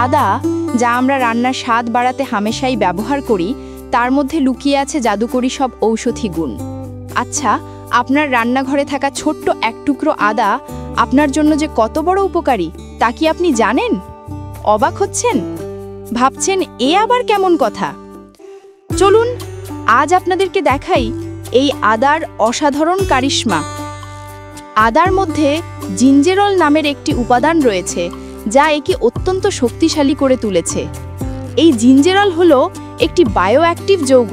আদা, যা আমরা রান্নার স্বাদ বাড়াতে হামেশাই ব্যবহার করি, তার মধ্যে লুকিয়ে আছে জাদুকরী সব ঔষধি গুণ। আচ্ছা, আপনার রান্নাঘরে থাকা ছোট্ট এক টুকরো আদা আপনার জন্য যে কত বড় উপকারী তা কি আপনি জানেন? অবাক হচ্ছেন? ভাবছেন এ আবার কেমন কথা? চলুন আজ আপনাদেরকে দেখাই এই আদার অসাধারণ কারিশমা। আদার মধ্যে জিঞ্জেরল নামের একটি উপাদান রয়েছে যা একে অত্যন্ত শক্তিশালী করে তুলেছে। এই জিঞ্জেরল হলো একটি বায়োঅ্যাক্টিভ যৌগ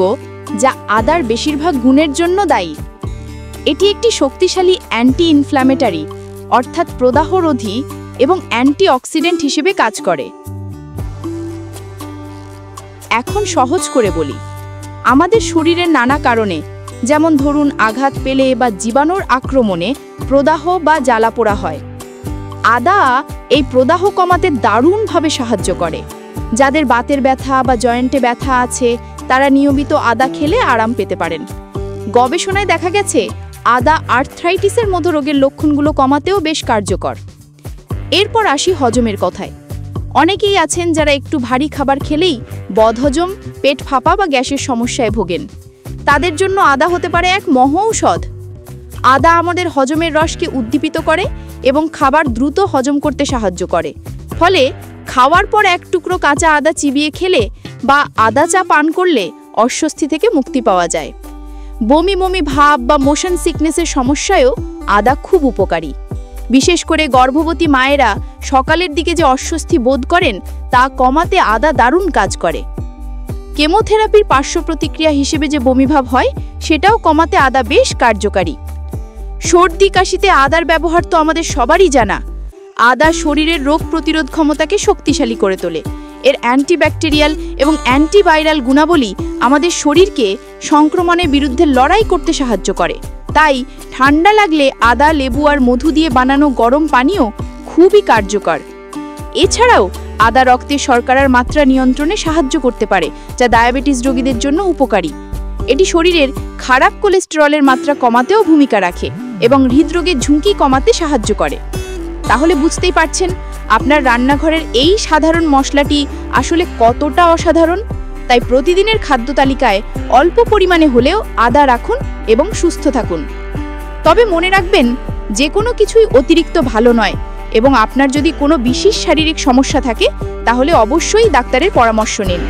যা আদার বেশিরভাগ গুণের জন্য দায়ী। এটি একটি শক্তিশালী অ্যান্টি ইনফ্ল্যামেটরি অর্থাৎ প্রদাহরোধী এবং অ্যান্টিঅক্সিডেন্ট হিসেবে কাজ করে। এখন সহজ করে বলি, আমাদের শরীরের নানা কারণে, যেমন ধরুন আঘাত পেলে বা জীবাণুর আক্রমণে প্রদাহ বা জ্বালাপোড়া হয়। আদা এই প্রদাহ কমাতে দারুণভাবে সাহায্য করে। যাদের বাতের ব্যথা বা জয়েন্টে ব্যথা আছে তারা নিয়মিত আদা খেলে আরাম পেতে পারেন। গবেষণায় দেখা গেছে আদা আর্থ্রাইটিসের মতো রোগের লক্ষণগুলো কমাতেও বেশ কার্যকর। এরপর আসি হজমের কথায়। অনেকেই আছেন যারা একটু ভারী খাবার খেলেই বদহজম, পেট ফাঁপা বা গ্যাসের সমস্যায় ভোগেন। তাদের জন্য আদা হতে পারে এক মহৌষধ। আদা আমাদের হজমের রসকে উদ্দীপিত করে এবং খাবার দ্রুত হজম করতে সাহায্য করে। ফলে খাওয়ার পর এক টুকরো কাঁচা আদা চিবিয়ে খেলে বা আদা চা পান করলে অস্বস্তি থেকে মুক্তি পাওয়া যায়। বমি বমি ভাব বা মোশন সিকনেসের সমস্যায়ও আদা খুব উপকারী। বিশেষ করে গর্ভবতী মায়েরা সকালের দিকে যে অস্বস্তি বোধ করেন তা কমাতে আদা দারুণ কাজ করে। কেমোথেরাপির পার্শ্ব প্রতিক্রিয়া হিসেবে যে বমিভাব হয় সেটাও কমাতে আদা বেশ কার্যকারী। সর্দি কাশিতে আদার ব্যবহার তো আমাদের সবারই জানা। আদা শরীরের রোগ প্রতিরোধ ক্ষমতাকে শক্তিশালী করে তোলে। এর অ্যান্টিব্যাকটেরিয়াল এবং অ্যান্টিভাইরাল গুণাবলী আমাদের শরীরকে সংক্রমণের বিরুদ্ধে লড়াই করতে সাহায্য করে। তাই ঠান্ডা লাগলে আদা, লেবু আর মধু দিয়ে বানানো গরম পানীয় খুবই কার্যকর। এছাড়াও আদা রক্তে শর্করার মাত্রা নিয়ন্ত্রণে সাহায্য করতে পারে, যা ডায়াবেটিস রোগীদের জন্য উপকারী। এটি শরীরের খারাপ কোলেস্টেরলের মাত্রা কমাতেও ভূমিকা রাখে এবং হৃদরোগের ঝুঁকি কমাতে সাহায্য করে। তাহলে বুঝতেই পারছেন আপনার রান্নাঘরের এই সাধারণ মশলাটি আসলে কতটা অসাধারণ। তাই প্রতিদিনের খাদ্য তালিকায় অল্প পরিমাণে হলেও আদা রাখুন এবং সুস্থ থাকুন। তবে মনে রাখবেন, যে কোনো কিছুই অতিরিক্ত ভালো নয় এবং আপনার যদি কোনো বিশেষ শারীরিক সমস্যা থাকে তাহলে অবশ্যই ডাক্তারের পরামর্শ নিন।